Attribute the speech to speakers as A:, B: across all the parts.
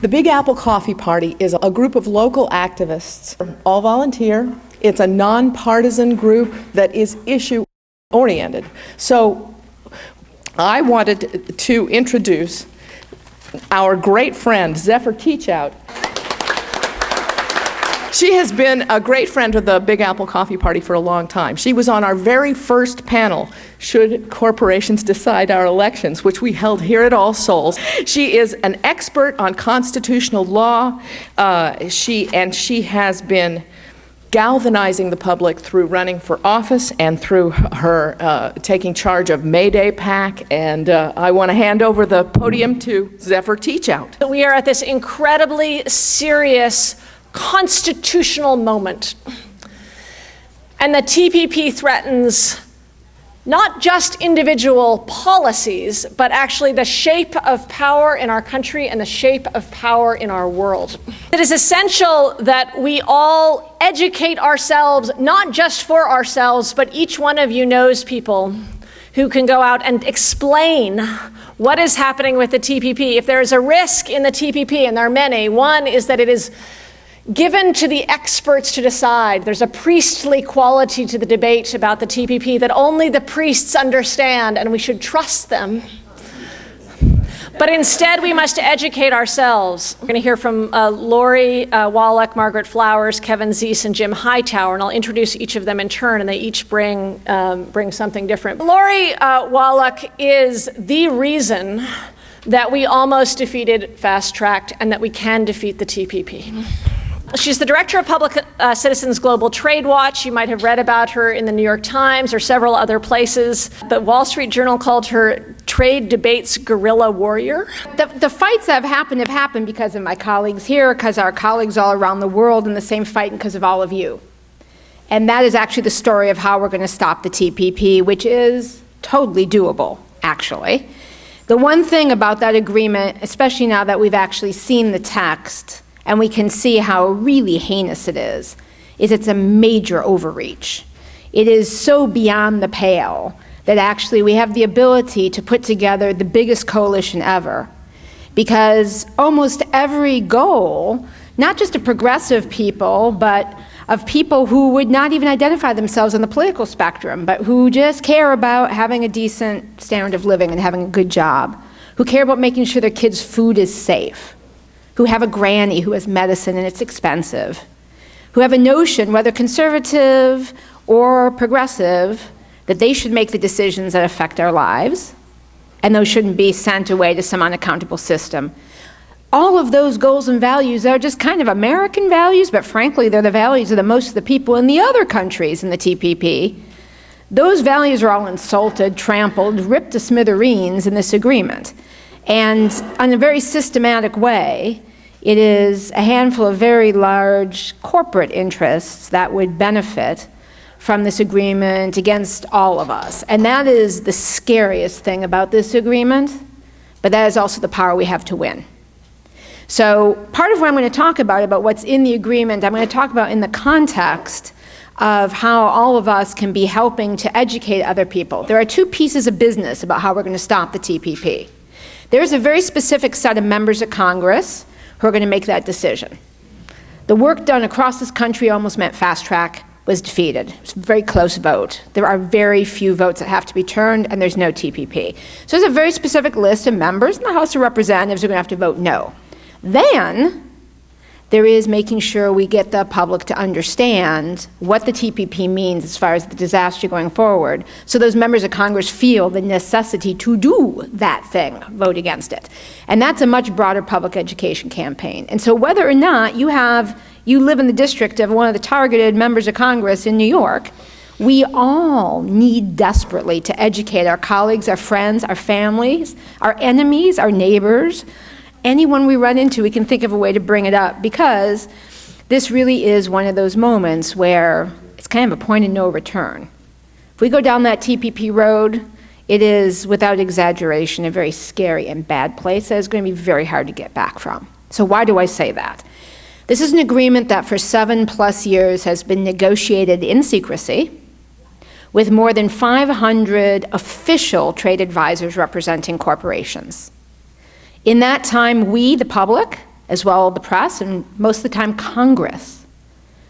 A: The Big Apple Coffee Party is a group of local activists, all volunteer. It's a nonpartisan group that is issue-oriented. So I wanted to introduce our great friend, Zephyr Teachout. She has been a great friend of the Big Apple Coffee Party for a long time. She was on our very first panel, Should Corporations Decide Our Elections, which we held here at All Souls. She is an expert on constitutional law. She has been galvanizing the public through running for office and through her taking charge of Mayday PAC. And I want to hand over the podium to Zephyr Teachout.
B: We are at this incredibly serious constitutional moment. And the TPP threatens not just individual policies, but actually the shape of power in our country and the shape of power in our world. It is essential that we all educate ourselves, not just for ourselves, but each one of you knows people who can go out and explain what is happening with the TPP. If there is a risk in the TPP, and there are many, one is that it is given to the experts to decide. There's a priestly quality to the debate about the TPP that only the priests understand, and we should trust them. But instead, we must educate ourselves. We're going to hear from Lori Wallach, Margaret Flowers, Kevin Zeese, and Jim Hightower, and I'll introduce each of them in turn, and they each bring something different. Lori Wallach is the reason that we almost defeated Fast Track and that we can defeat the TPP. She's the director of Public Citizens Global Trade Watch. You might have read about her in the New York Times or several other places. The Wall Street Journal called her trade debates guerrilla warrior.
C: The fights that have happened because of my colleagues here, because our colleagues all around the world in the same fight, and because of all of you. And that is actually the story of how we're going to stop the TPP, which is totally doable, actually. The one thing about that agreement, especially now that we've actually seen the text, and we can see how really heinous it is it's a major overreach. It is so beyond the pale that actually we have the ability to put together the biggest coalition ever. Because almost every goal, not just of progressive people, but of people who would not even identify themselves on the political spectrum, but who just care about having a decent standard of living and having a good job, who care about making sure their kids' food is safe, who have a granny who has medicine and it's expensive, who have a notion, whether conservative or progressive, that they should make the decisions that affect our lives, and those shouldn't be sent away to some unaccountable system. All of those goals and values are just kind of American values, but frankly, they're the values of the most of the people in the other countries in the TPP. Those values are all insulted, trampled, ripped to smithereens in this agreement. And in a very systematic way, it is a handful of very large corporate interests that would benefit from this agreement against all of us. And that is the scariest thing about this agreement, but that is also the power we have to win. So part of what I'm going to talk about what's in the agreement, I'm going to talk about in the context of how all of us can be helping to educate other people. There are two pieces of business about how we're going to stop the TPP. There's a very specific set of members of Congress who are going to make that decision. The work done across this country almost meant Fast Track was defeated. It's a very close vote. There are very few votes that have to be turned, and there's no TPP. So there's a very specific list of members in the House of Representatives who are going to have to vote no. Then there is making sure we get the public to understand what the TPP means as far as the disaster going forward, so those members of Congress feel the necessity to do that thing, vote against it. And that's a much broader public education campaign. And so whether or not you live in the district of one of the targeted members of Congress in New York, we all need desperately to educate our colleagues, our friends, our families, our enemies, our neighbors. Anyone we run into, we can think of a way to bring it up, because this really is one of those moments where it's kind of a point of no return. If we go down that TPP road, it is, without exaggeration, a very scary and bad place that is going to be very hard to get back from. So why do I say that? This is an agreement that for 7+ years has been negotiated in secrecy with more than 500 official trade advisors representing corporations. In that time, we, the public, as well as the press, and most of the time Congress,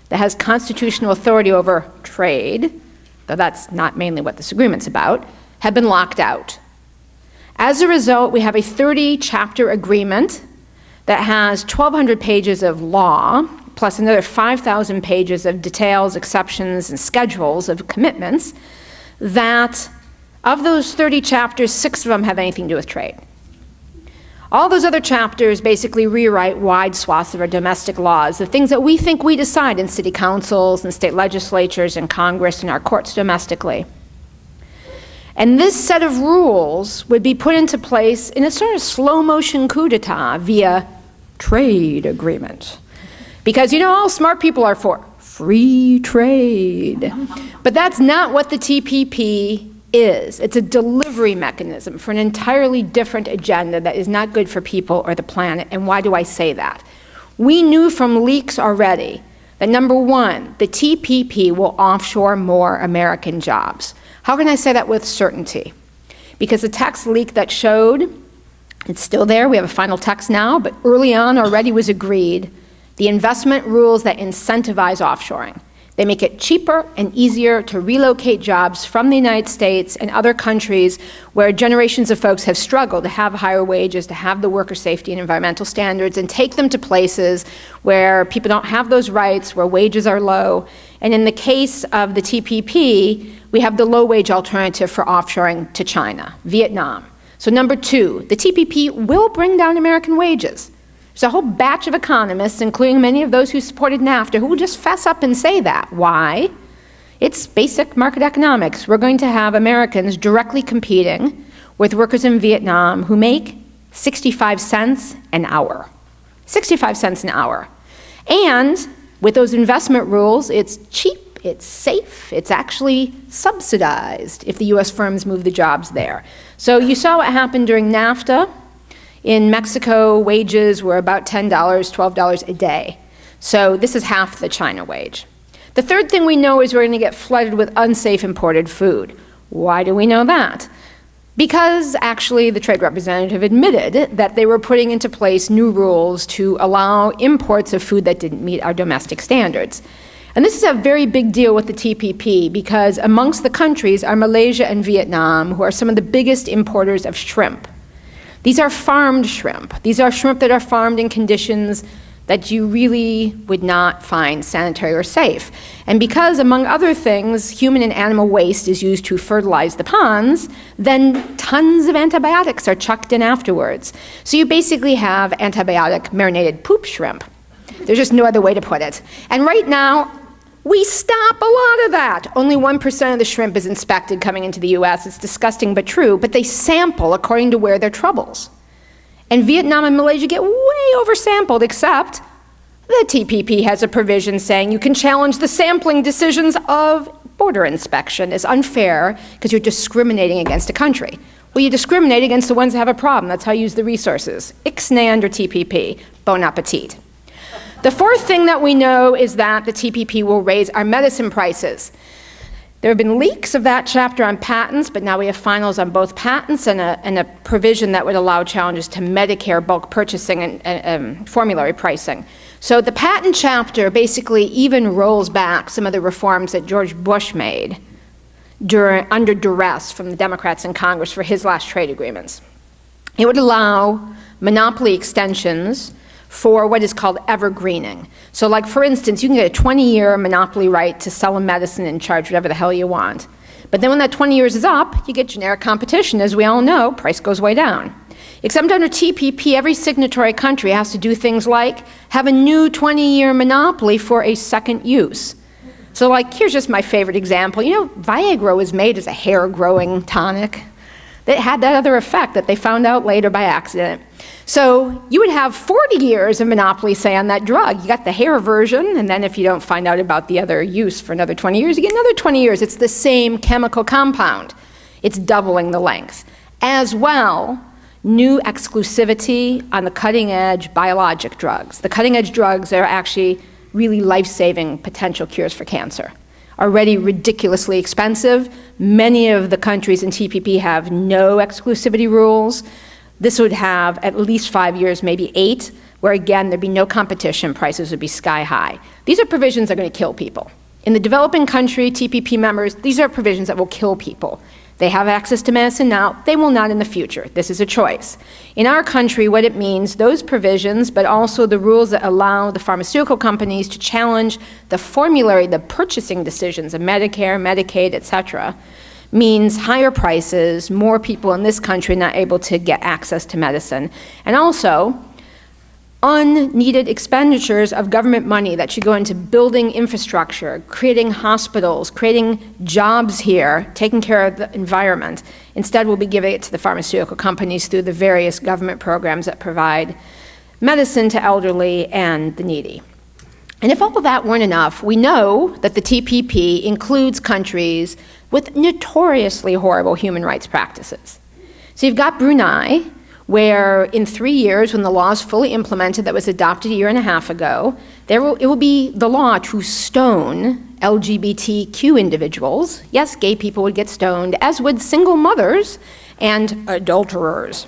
C: that has constitutional authority over trade, though that's not mainly what this agreement's about, have been locked out. As a result, we have a 30-chapter agreement that has 1,200 pages of law, plus another 5,000 pages of details, exceptions, and schedules of commitments, that of those 30 chapters, 6 of them have anything to do with trade. All those other chapters basically rewrite wide swaths of our domestic laws, the things that we think we decide in city councils and state legislatures and Congress and our courts domestically. And this set of rules would be put into place in a sort of slow-motion coup d'etat via trade agreement. Because all smart people are for free trade. But that's not what the TPP is. It's a delivery mechanism for an entirely different agenda that is not good for people or the planet. And why do I say that? We knew from leaks already that, number one, the TPP will offshore more American jobs. How can I say that with certainty? Because the text leak that showed, it's still there, we have a final text now, but early on already was agreed, the investment rules that incentivize offshoring. They make it cheaper and easier to relocate jobs from the United States and other countries where generations of folks have struggled to have higher wages, to have the worker safety and environmental standards, and take them to places where people don't have those rights, where wages are low. And in the case of the TPP, we have the low-wage alternative for offshoring to China, Vietnam. So number two, the TPP will bring down American wages. There's a whole batch of economists, including many of those who supported NAFTA, who will just fess up and say that. Why? It's basic market economics. We're going to have Americans directly competing with workers in Vietnam who make 65 cents an hour. 65 cents an hour. And with those investment rules, it's cheap, it's safe, it's actually subsidized if the US firms move the jobs there. So you saw what happened during NAFTA. In Mexico, wages were about $10, $12 a day. So this is half the China wage. The third thing we know is we're going to get flooded with unsafe imported food. Why do we know that? Because actually the trade representative admitted that they were putting into place new rules to allow imports of food that didn't meet our domestic standards. And this is a very big deal with the TPP because amongst the countries are Malaysia and Vietnam, who are some of the biggest importers of shrimp. These are farmed shrimp. These are shrimp that are farmed in conditions that you really would not find sanitary or safe. And because, among other things, human and animal waste is used to fertilize the ponds, then tons of antibiotics are chucked in afterwards. So you basically have antibiotic marinated poop shrimp. There's just no other way to put it. And right now, we stop a lot of that. Only 1% of the shrimp is inspected coming into the US. It's disgusting but true, but they sample according to where there are troubles. And Vietnam and Malaysia get way oversampled, except the TPP has a provision saying you can challenge the sampling decisions of border inspection as unfair because you're discriminating against a country. Well, you discriminate against the ones that have a problem. That's how you use the resources. Ixnay under TPP. Bon appetit. The fourth thing that we know is that the TPP will raise our medicine prices. There have been leaks of that chapter on patents, but now we have finals on both patents and a provision that would allow challenges to Medicare bulk purchasing and formulary pricing. So the patent chapter basically even rolls back some of the reforms that George Bush made under duress from the Democrats in Congress for his last trade agreements. It would allow monopoly extensions for what is called evergreening. So like, for instance, you can get a 20-year monopoly right to sell a medicine and charge whatever the hell you want. But then when that 20 years is up, you get generic competition. As we all know, price goes way down. Except under TPP, every signatory country has to do things like have a new 20-year monopoly for a second use. So like, here's just my favorite example. Viagra was made as a hair-growing tonic. It had that other effect that they found out later by accident. So you would have 40 years of monopoly, say, on that drug. You got the hair version, and then if you don't find out about the other use for another 20 years, you get another 20 years. It's the same chemical compound. It's doubling the length. As well, new exclusivity on the cutting-edge biologic drugs. The cutting-edge drugs are actually really life-saving potential cures for cancer. Already ridiculously expensive. Many of the countries in TPP have no exclusivity rules. This would have at least 5 years, maybe 8, where again, there'd be no competition, prices would be sky high. These are provisions that are going to kill people. In the developing country, TPP members, these are provisions that will kill people. They have access to medicine now, they will not in the future. This is a choice. In our country, what it means, those provisions, but also the rules that allow the pharmaceutical companies to challenge the formulary, the purchasing decisions of Medicare, Medicaid, et cetera, means higher prices, more people in this country not able to get access to medicine, and also unneeded expenditures of government money that should go into building infrastructure, creating hospitals, creating jobs here, taking care of the environment. Instead, we'll be giving it to the pharmaceutical companies through the various government programs that provide medicine to elderly and the needy. And if all of that weren't enough, we know that the TPP includes countries with notoriously horrible human rights practices. So you've got Brunei, where in 3 years, when the law is fully implemented that was adopted a year and a half ago, it will be the law to stone LGBTQ individuals. Yes, gay people would get stoned, as would single mothers and adulterers.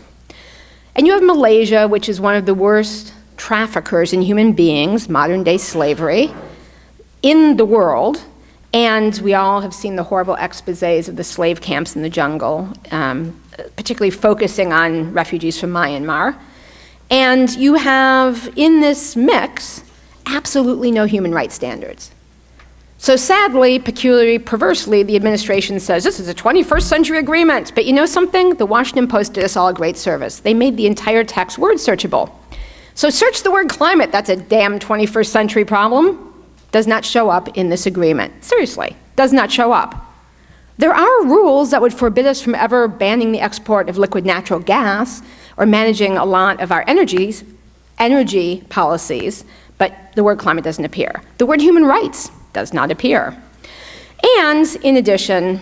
C: And you have Malaysia, which is one of the worst traffickers in human beings, modern-day slavery, in the world. And we all have seen the horrible exposés of the slave camps in the jungle, particularly focusing on refugees from Myanmar. And you have, in this mix, absolutely no human rights standards. So sadly, peculiarly, perversely, the administration says, this is a 21st century agreement. But you know something? The Washington Post did us all a great service. They made the entire text word searchable. So search the word climate. That's a damn 21st century problem. Does not show up in this agreement. Seriously, does not show up. There are rules that would forbid us from ever banning the export of liquid natural gas or managing a lot of our energy policies, but the word climate doesn't appear. The word human rights does not appear. And in addition,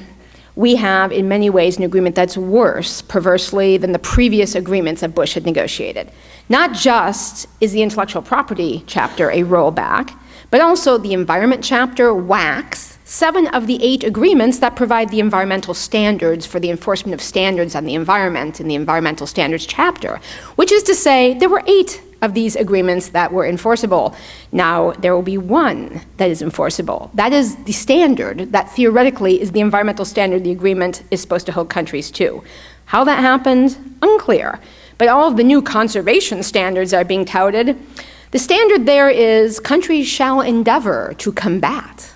C: we have in many ways an agreement that's worse, perversely, than the previous agreements that Bush had negotiated. Not just is the intellectual property chapter a rollback, but also the environment chapter whacks 7 of the 8 agreements that provide the environmental standards for the enforcement of standards on the environment in the environmental standards chapter, which is to say there were 8 of these agreements that were enforceable. Now, there will be 1 that is enforceable. That is the standard that theoretically is the environmental standard the agreement is supposed to hold countries to. How that happened, unclear. But all of the new conservation standards are being touted. The standard there is countries shall endeavor to combat.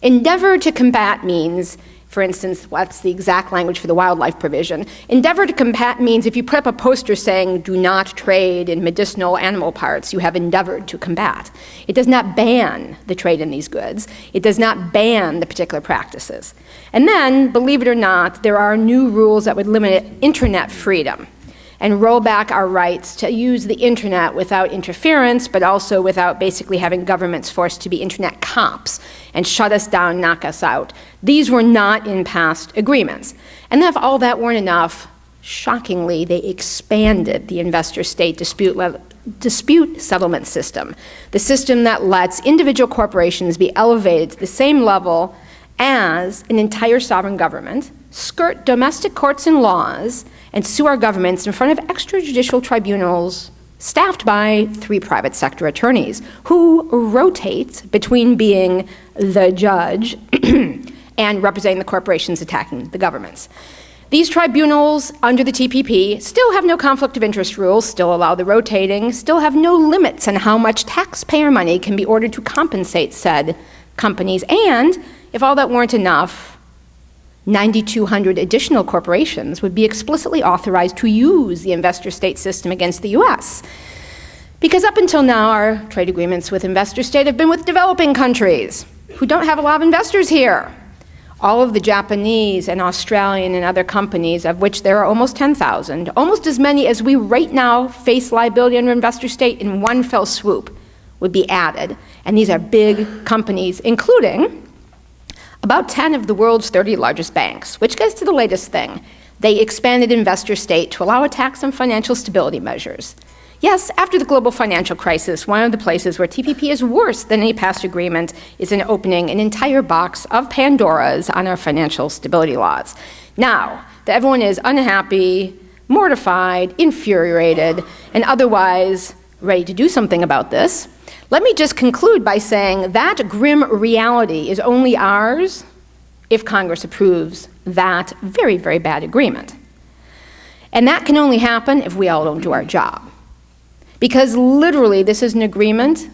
C: Endeavor to combat means, for instance, that's the exact language for the wildlife provision. Endeavor to combat means if you put up a poster saying, do not trade in medicinal animal parts, you have endeavored to combat. It does not ban the trade in these goods. It does not ban the particular practices. And then, believe it or not, there are new rules that would limit internet freedom and roll back our rights to use the internet without interference, but also without basically having governments forced to be internet cops and shut us down, knock us out. These were not in past agreements. And then if all that weren't enough, shockingly, they expanded the investor-state dispute settlement system, the system that lets individual corporations be elevated to the same level as an entire sovereign government, skirt domestic courts and laws, and sue our governments in front of extrajudicial tribunals staffed by 3 private sector attorneys who rotate between being the judge and representing the corporations attacking the governments. These tribunals under the TPP still have no conflict of interest rules, still allow the rotating, still have no limits on how much taxpayer money can be ordered to compensate said companies, and if all that weren't enough, 9,200 additional corporations would be explicitly authorized to use the investor-state system against the US. Because up until now, our trade agreements with investor-state have been with developing countries who don't have a lot of investors here. All of the Japanese and Australian and other companies, of which there are almost 10,000, almost as many as we right now face liability under investor-state in one fell swoop, would be added. And these are big companies, including about 10 of the world's 30 largest banks, which gets to the latest thing. They expanded investor-state to allow attacks on financial stability measures. Yes, after the global financial crisis, one of the places where TPP is worse than any past agreement is in opening an entire box of Pandoras on our financial stability laws. Now, that everyone is unhappy, mortified, infuriated, and otherwise ready to do something about this. Let me just conclude by saying that grim reality is only ours if Congress approves that very, very bad agreement. And that can only happen if we all don't do our job. Because literally, this is an agreement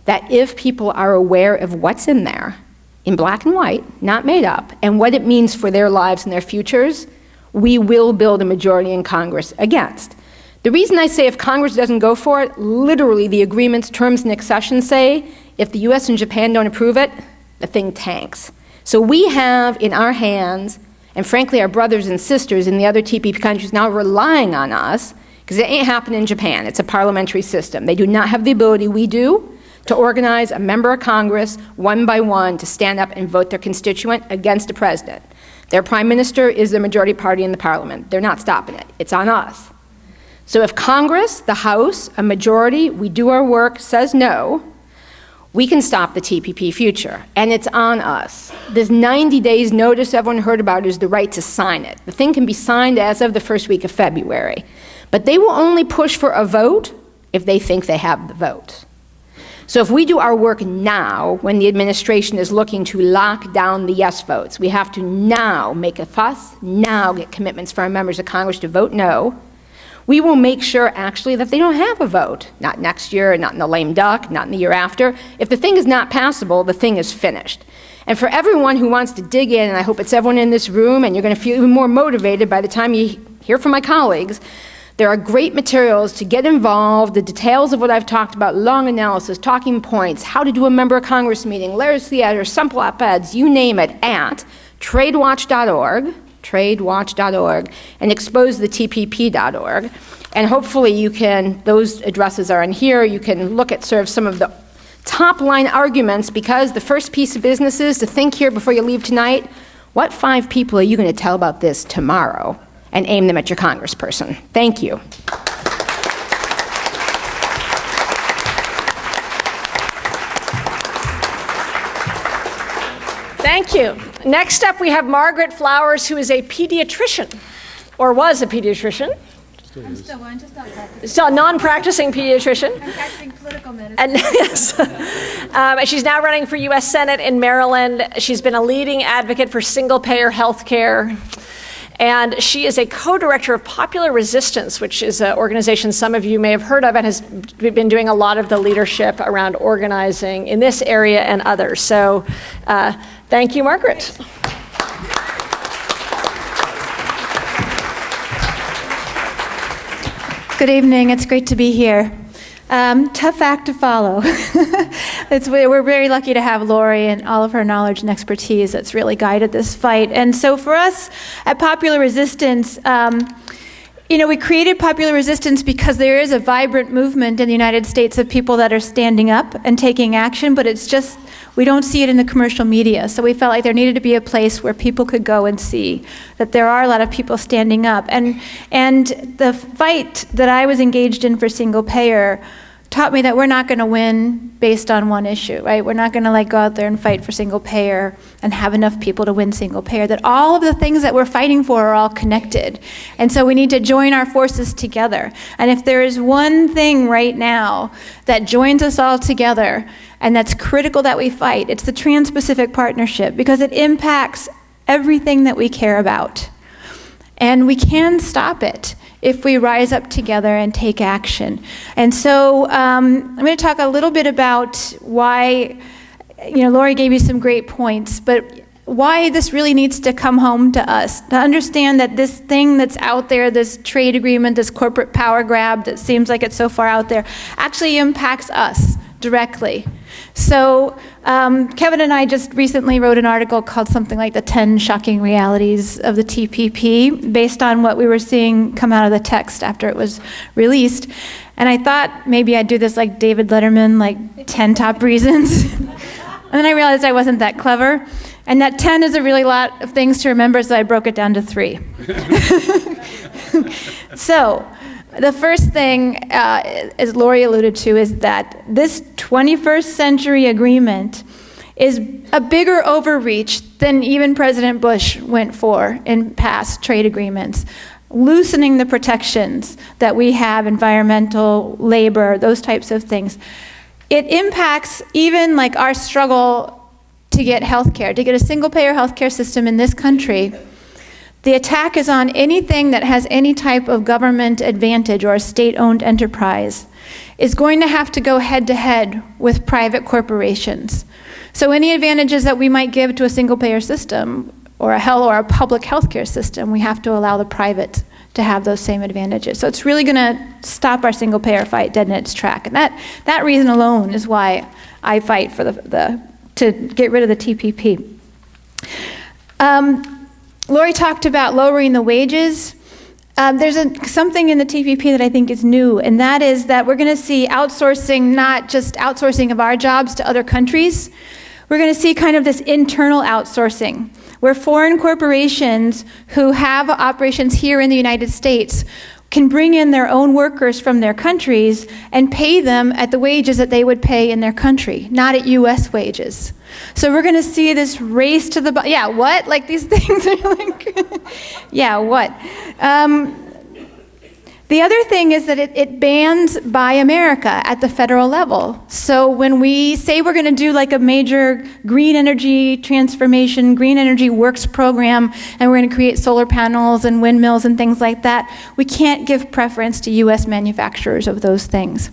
C: that if people are aware of what's in there, in black and white, not made up, and what it means for their lives and their futures, we will build a majority in Congress against. The reason I say if Congress doesn't go for it, literally the agreement's terms and accessions say if the US and Japan don't approve it, the thing tanks. So we have in our hands, and frankly our brothers and sisters in the other TPP countries now relying on us, because it ain't happening in Japan, it's a parliamentary system. They do not have the ability we do to organize a member of Congress one by one to stand up and vote their constituent against the president. Their prime minister is the majority party in the parliament. They're not stopping it. It's on us. So if Congress, the House, a majority, we do our work, says no, we can stop the TPP future, and it's on us. This 90 days notice everyone heard about is the right to sign it. The thing can be signed as of the first week of February, but they will only push for a vote if they think they have the vote. So if we do our work now, when the administration is looking to lock down the yes votes, we have to now make a fuss, now get commitments for our members of Congress to vote no. We will make sure actually that they don't have a vote, not next year, not in the lame duck, not in the year after. If the thing is not passable, the thing is finished. And for everyone who wants to dig in, and I hope it's everyone in this room, and you're going to feel even more motivated by the time you hear from my colleagues, there are great materials to get involved, the details of what I've talked about, long analysis, talking points, how to do a member of Congress meeting, Larry's Theater, simple op-eds, you name it, at tradewatch.org, and exposethetpp.org. And hopefully you can, those addresses are in here, you can look at sort of some of the top line arguments, because the first piece of business is to think here before you leave tonight, what 5 people are you going to tell about this tomorrow? And aim them at your congressperson. Thank you.
B: Thank you. Next up, we have Margaret Flowers, who is a pediatrician, or was a pediatrician.
D: I'm still one, just not practicing.
B: Still a non-practicing pediatrician.
D: I'm practicing political medicine.
B: And yes, she's now running for U.S. Senate in Maryland. She's been a leading advocate for single-payer health care. And she is a co-director of Popular Resistance, which is an organization some of you may have heard of and has been doing a lot of the leadership around organizing in this area and others. So thank you, Margaret.
D: Good evening. It's great to be here. Tough act to follow. We're very lucky to have Lori and all of her knowledge and expertise that's really guided this fight. And so for us at Popular Resistance, we created Popular Resistance because there is a vibrant movement in the United States of people that are standing up and taking action, but it's just, we don't see it in the commercial media. So we felt like there needed to be a place where people could go and see that there are a lot of people standing up. And the fight that I was engaged in for single payer taught me that we're not going to win based on one issue, right? We're not going to go out there and fight for single payer and have enough people to win single payer, that all of the things that we're fighting for are all connected. And so we need to join our forces together. And if there is one thing right now that joins us all together and that's critical that we fight, it's the Trans-Pacific Partnership, because it impacts everything that we care about. And we can stop it if we rise up together and take action. And so I'm going to talk a little bit about why, Lori gave you some great points, but why this really needs to come home to us, to understand that this thing that's out there, this trade agreement, this corporate power grab that seems like it's so far out there, actually impacts us directly. So Kevin and I just recently wrote an article called something like the 10 Shocking Realities of the TPP, based on what we were seeing come out of the text after it was released. And I thought maybe I'd do this like David Letterman, like 10 top reasons. And then I realized I wasn't that clever. And that 10 is a really lot of things to remember, so I broke it down to 3. So the first thing, as Lori alluded to, is that this 21st century agreement is a bigger overreach than even President Bush went for in past trade agreements. loosening the protections that we have, environmental, labor, those types of things. It impacts even like our struggle to get healthcare, to get a single-payer healthcare system in this country. The attack is on anything that has any type of government advantage or a state-owned enterprise is going to have to go head-to-head with private corporations. So any advantages that we might give to a single-payer system or a public healthcare system, we have to allow the private to have those same advantages. So it's really going to stop our single-payer fight dead in its track. And that reason alone is why I fight for to get rid of the TPP. Lori talked about lowering the wages. There's something in the TPP that I think is new, and that is that we're going to see outsourcing, not just outsourcing of our jobs to other countries. We're going to see kind of this internal outsourcing, where foreign corporations who have operations here in the United States can bring in their own workers from their countries and pay them at the wages that they would pay in their country, not at U.S. wages. So we're going to see this race to the yeah, what? Like these things are like, yeah, what? The other thing is that it bans Buy America at the federal level. So when we say we're going to do like a major green energy transformation, green energy works program, and we're going to create solar panels and windmills and things like that, we can't give preference to U.S. manufacturers of those things.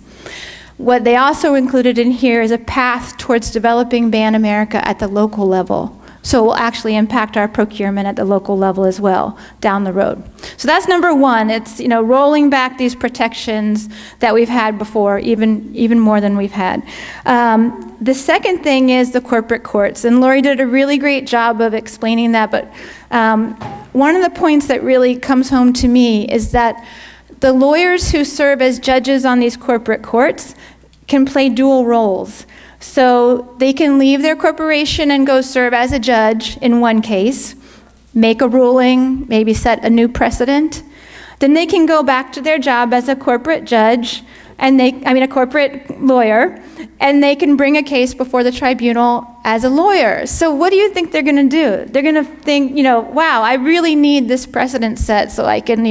D: What they also included in here is a path towards developing Ban America at the local level. So it will actually impact our procurement at the local level as well down the road. So that's number one. It's rolling back these protections that we've had before, even more than we've had. The second thing is the corporate courts, and Lori did a really great job of explaining that. But one of the points that really comes home to me is that the lawyers who serve as judges on these corporate courts can play dual roles. So they can leave their corporation and go serve as a judge in one case, make a ruling, maybe set a new precedent. Then they can go back to their job as a corporate judge, and a corporate lawyer, and they can bring a case before the tribunal as a lawyer. So what do you think they're going to do? They're going to think, wow, I really need this precedent set so I can,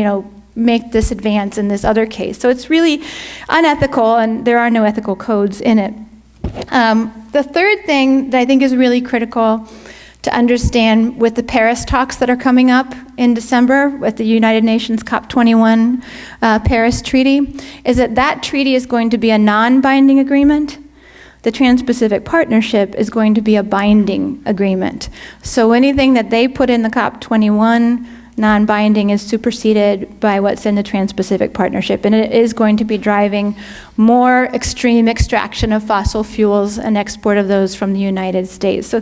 D: make this advance in this other case. So it's really unethical, and there are no ethical codes in it. The third thing that I think is really critical to understand with the Paris talks that are coming up in December with the United Nations COP21 Paris Treaty is that treaty is going to be a non-binding agreement. The Trans-Pacific Partnership is going to be a binding agreement. So anything that they put in the COP21 non-binding is superseded by what's in the Trans-Pacific Partnership, and it is going to be driving more extreme extraction of fossil fuels and export of those from the United States.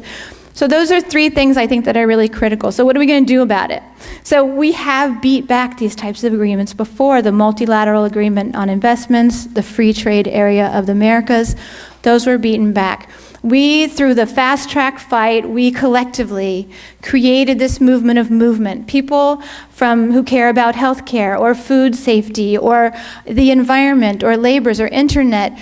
D: So those are three things I think that are really critical. So what are we going to do about it? So we have beat back these types of agreements before, the multilateral agreement on investments, the free trade area of the Americas, those were beaten back. We, through the fast track fight, we collectively created this movement of movement. People who care about healthcare or food safety or the environment or labors or internet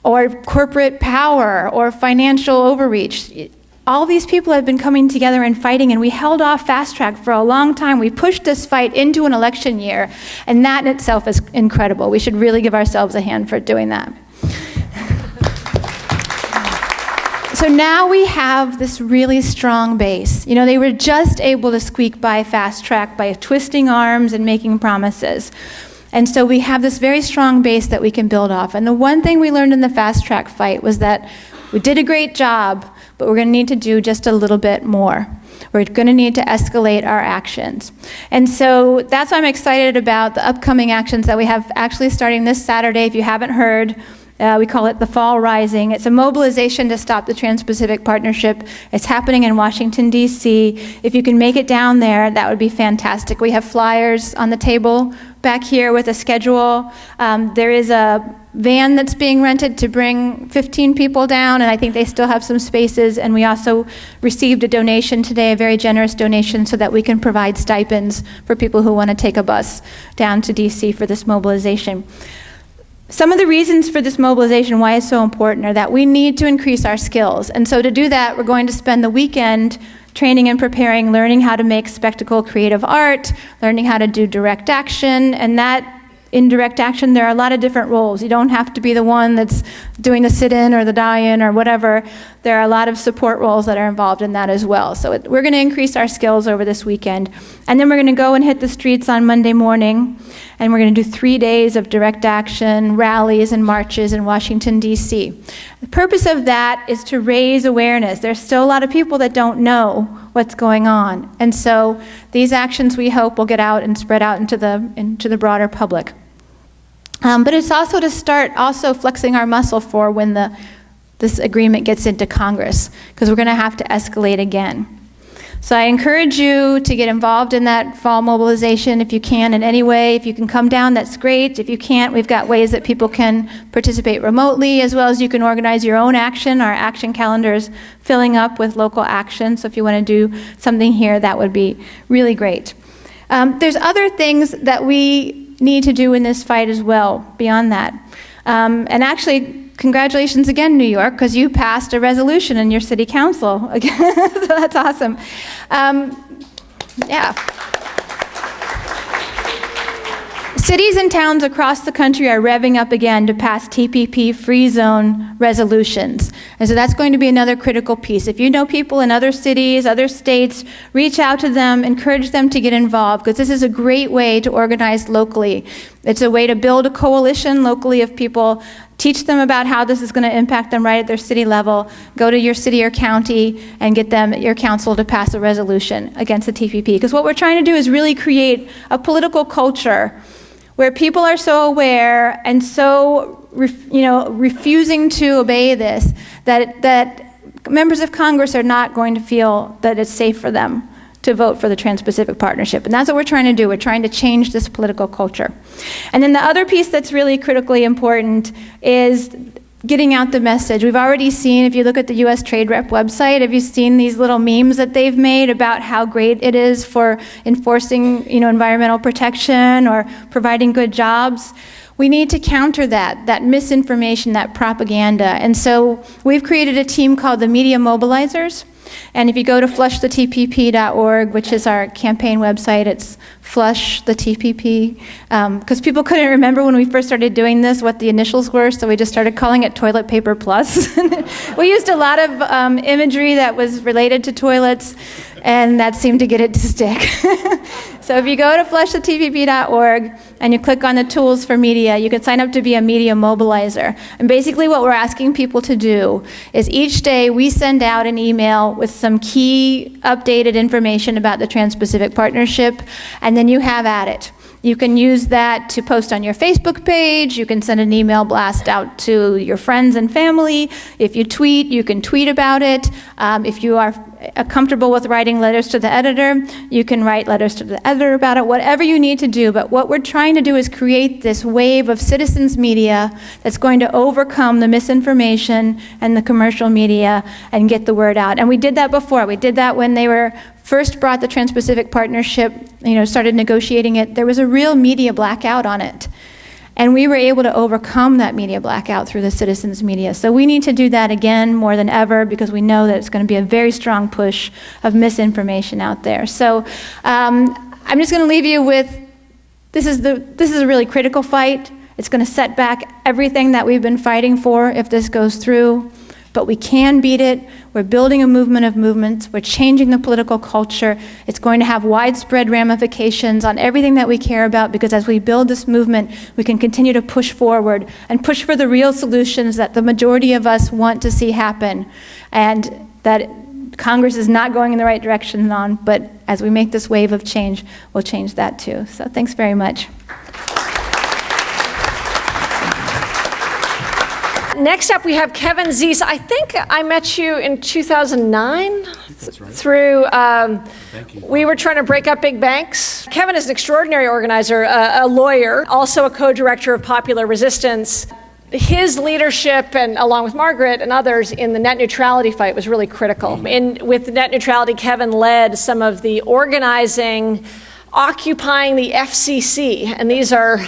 D: or corporate power or financial overreach. All these people have been coming together and fighting, and we held off fast track for a long time. We pushed this fight into an election year, and that in itself is incredible. We should really give ourselves a hand for doing that. So now we have this really strong base. They were just able to squeak by fast track by twisting arms and making promises. And so we have this very strong base that we can build off. And the one thing we learned in the fast track fight was that we did a great job, but we're going to need to do just a little bit more. We're going to need to escalate our actions. And so that's why I'm excited about the upcoming actions that we have actually starting this Saturday. If you haven't heard, we call it the Fall Rising. It's a mobilization to stop the Trans-Pacific Partnership. It's happening in Washington, D.C. If you can make it down there, that would be fantastic. We have flyers on the table back here with a schedule. There is a van that's being rented to bring 15 people down, and I think they still have some spaces. And we also received a donation today, a very generous donation, so that we can provide stipends for people who want to take a bus down to D.C. for this mobilization. Some of the reasons for this mobilization, why it's so important, are that we need to increase our skills. And so to do that, we're going to spend the weekend training and preparing, learning how to make spectacle creative art, learning how to do direct action, and that in direct action, there are a lot of different roles. You don't have to be the one that's doing the sit-in or the die-in or whatever. There are a lot of support roles that are involved in that as well. So we're going to increase our skills over this weekend. And then we're going to go and hit the streets on Monday morning, and we're going to do 3 days of direct action, rallies, and marches in Washington, D.C. The purpose of that is to raise awareness. There's still a lot of people that don't know what's going on. And so these actions, we hope, will get out and spread out into the broader public. But it's also to start also flexing our muscle for when this agreement gets into Congress, because we're going to have to escalate again. So I encourage you to get involved in that fall mobilization if you can in any way. If you can come down, that's great. If you can't, we've got ways that people can participate remotely, as well as you can organize your own action. Our action calendar is filling up with local action, so if you want to do something here, that would be really great. There's other things that we need to do in this fight as well, beyond that. And actually, congratulations again, New York, because you passed a resolution in your city council again. So that's awesome. Yeah. Cities and towns across the country are revving up again to pass TPP free zone resolutions. And so that's going to be another critical piece. If you know people in other cities, other states, reach out to them, encourage them to get involved, because this is a great way to organize locally. It's a way to build a coalition locally of people, teach them about how this is going to impact them right at their city level, go to your city or county and get them, your council, to pass a resolution against the TPP. Because what we're trying to do is really create a political culture where people are so aware and so refusing to obey this that members of Congress are not going to feel that it's safe for them to vote for the Trans-Pacific Partnership. And that's what we're trying to do. We're trying to change this political culture. And then the other piece that's really critically important is getting out the message. We've already seen, if you look at the U.S. Trade Rep website, have you seen these little memes that they've made about how great it is for enforcing, environmental protection or providing good jobs? We need to counter that misinformation, that propaganda. And so we've created a team called the Media Mobilizers. And if you go to flushthetpp.org, which is our campaign website, it's flush the TPP, because people couldn't remember when we first started doing this what the initials were, so we just started calling it Toilet Paper Plus. We used a lot of imagery that was related to toilets, and that seemed to get it to stick. So if you go to flushthetpp.org and you click on the tools for media, you can sign up to be a media mobilizer. And basically what we're asking people to do is each day we send out an email with some key updated information about the Trans-Pacific Partnership, and then you have at it. You can use that to post on your Facebook page. You can send an email blast out to your friends and family. If you tweet, you can tweet about it. If you are comfortable with writing letters to the editor, you can write letters to the editor about it, whatever you need to do. But what we're trying to do is create this wave of citizens media that's going to overcome the misinformation and the commercial media and get the word out. And we did that before. We did that when they were first brought the Trans-Pacific Partnership, started negotiating it. There was a real media blackout on it. And we were able to overcome that media blackout through the citizens media. So we need to do that again more than ever, because we know that it's going to be a very strong push of misinformation out there. So I'm just going to leave you with, this is a really critical fight. It's going to set back everything that we've been fighting for if this goes through. But we can beat it. We're building a movement of movements. We're changing the political culture. It's going to have widespread ramifications on everything that we care about, because as we build this movement, we can continue to push forward and push for the real solutions that the majority of us want to see happen, and that Congress is not going in the right direction on, but as we make this wave of change, we'll change that too. So thanks very much.
B: Next up, we have Kevin Zeese. I think I met you in 2009
E: That's right.
B: through,
E: Thank you.
B: we were trying to break up big banks. Kevin is an extraordinary organizer, a lawyer, also a co-director of Popular Resistance. His leadership, and along with Margaret and others, in the net neutrality fight was really critical. With net neutrality, Kevin led some of the organizing, occupying the FCC, and these are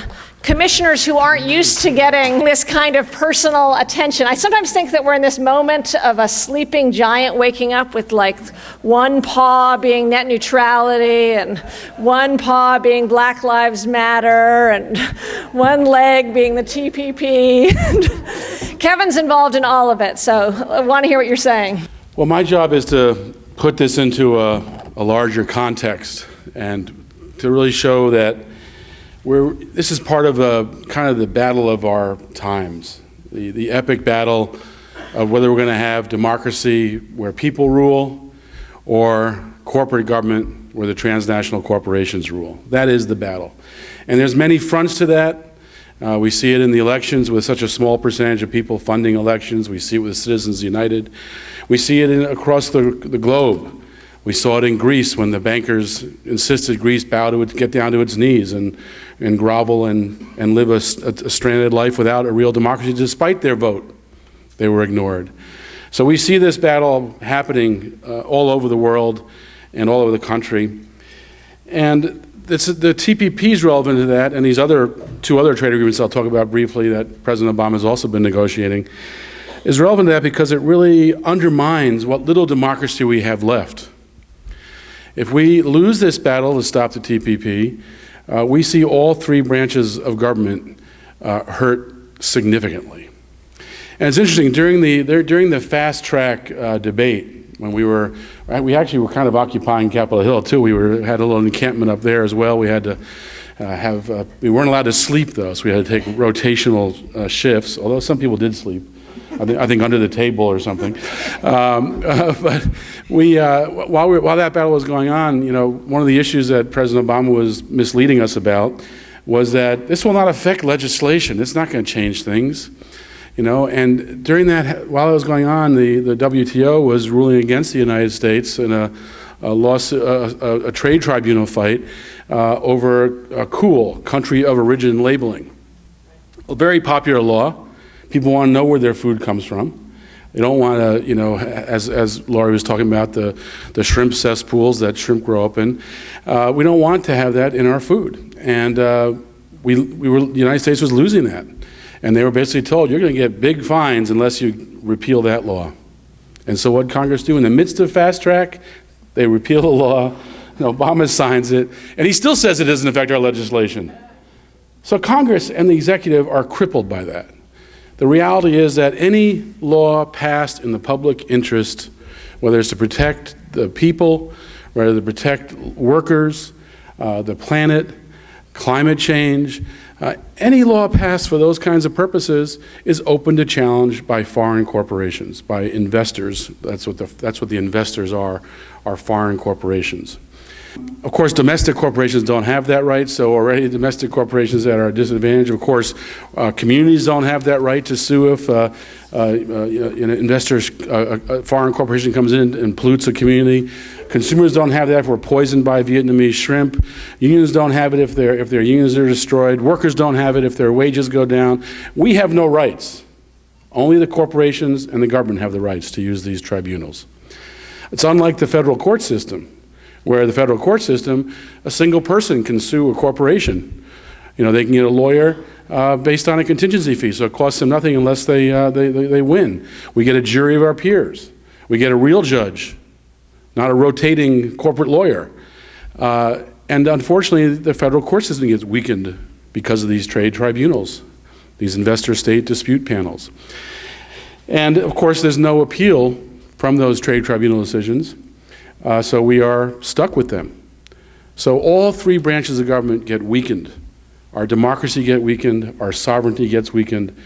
B: commissioners who aren't used to getting this kind of personal attention. I sometimes think that we're in this moment of a sleeping giant waking up with like one paw being net neutrality and one paw being Black Lives Matter and one leg being the TPP. Kevin's involved in all of it, so I want to hear what you're saying.
E: Well, my job is to put this into a larger context and to really show that this is part of kind of the battle of our times, the epic battle of whether we're going to have democracy where people rule or corporate government where the transnational corporations rule. That is the battle. And there's many fronts to that. We see it in the elections with such a small percentage of people funding elections. We see it with Citizens United. We see it across the globe. We saw it in Greece when the bankers insisted Greece get down to its knees and grovel and live a stranded life without a real democracy. Despite their vote, they were ignored. So we see this battle happening all over the world and all over the country. And the TPP is relevant to that, and these two other trade agreements I'll talk about briefly that President Obama has also been negotiating, is relevant to that because it really undermines what little democracy we have left. If we lose this battle to stop the TPP, we see all three branches of government hurt significantly. And it's interesting, during the fast track debate, when we actually were kind of occupying Capitol Hill too. We had a little encampment up there as well. We had to we weren't allowed to sleep though, so we had to take rotational shifts, although some people did sleep. I think under the table or something. But while that battle was going on, one of the issues that President Obama was misleading us about was that this will not affect legislation. It's not going to change things. And during that, while it was going on, the WTO was ruling against the United States in a trade tribunal fight over a COOL, country of origin labeling. A very popular law. People want to know where their food comes from. They don't want to, as Laurie was talking about, the shrimp cesspools that shrimp grow up in. We don't want to have that in our food. And the United States was losing that. And they were basically told, you're going to get big fines unless you repeal that law. And so what did Congress do? In the midst of fast track, they repeal the law, Obama signs it, and he still says it doesn't affect our legislation. So Congress and the executive are crippled by that. The reality is that any law passed in the public interest, whether it's to protect the people, whether to protect workers, the planet, climate change, any law passed for those kinds of purposes is open to challenge by foreign corporations, by investors. That's what the investors are foreign corporations. Of course, domestic corporations don't have that right, so already domestic corporations that are at a disadvantage. Of course, communities don't have that right to sue if investors, a foreign corporation comes in and pollutes a community. Consumers don't have that if we're poisoned by Vietnamese shrimp. Unions don't have it if their unions are destroyed. Workers don't have it if their wages go down. We have no rights. Only the corporations and the government have the rights to use these tribunals. It's unlike the federal court system, where the federal court system, a single person can sue a corporation. They can get a lawyer based on a contingency fee, so it costs them nothing unless they win. We get a jury of our peers. We get a real judge, not a rotating corporate lawyer. And unfortunately, the federal court system gets weakened because of these trade tribunals, these investor-state dispute panels. And of course, there's no appeal from those trade tribunal decisions. So we are stuck with them. So all three branches of government get weakened. Our democracy gets weakened, our sovereignty gets weakened,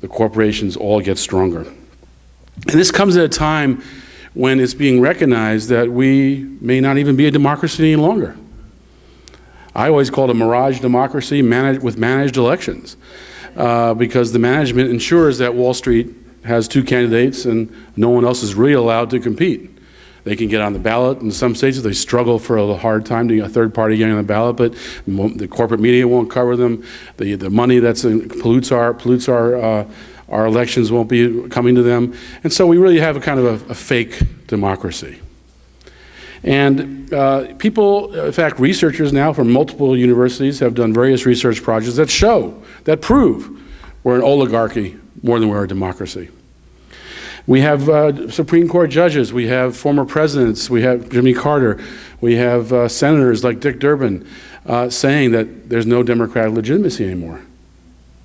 E: the corporations all get stronger. And this comes at a time when it's being recognized that we may not even be a democracy any longer. I always call it a mirage democracy with managed elections, because the management ensures that Wall Street has two candidates and no one else is really allowed to compete. They can get on the ballot. In some states, they struggle for a hard time to get a third party getting on the ballot, but the corporate media won't cover them. The money that pollutes our elections won't be coming to them. And so we really have a kind of a fake democracy. And people, in fact, researchers now from multiple universities have done various research projects that prove we're an oligarchy more than we're a democracy. We have Supreme Court judges, we have former presidents, we have Jimmy Carter, we have senators like Dick Durbin saying that there's no democratic legitimacy anymore.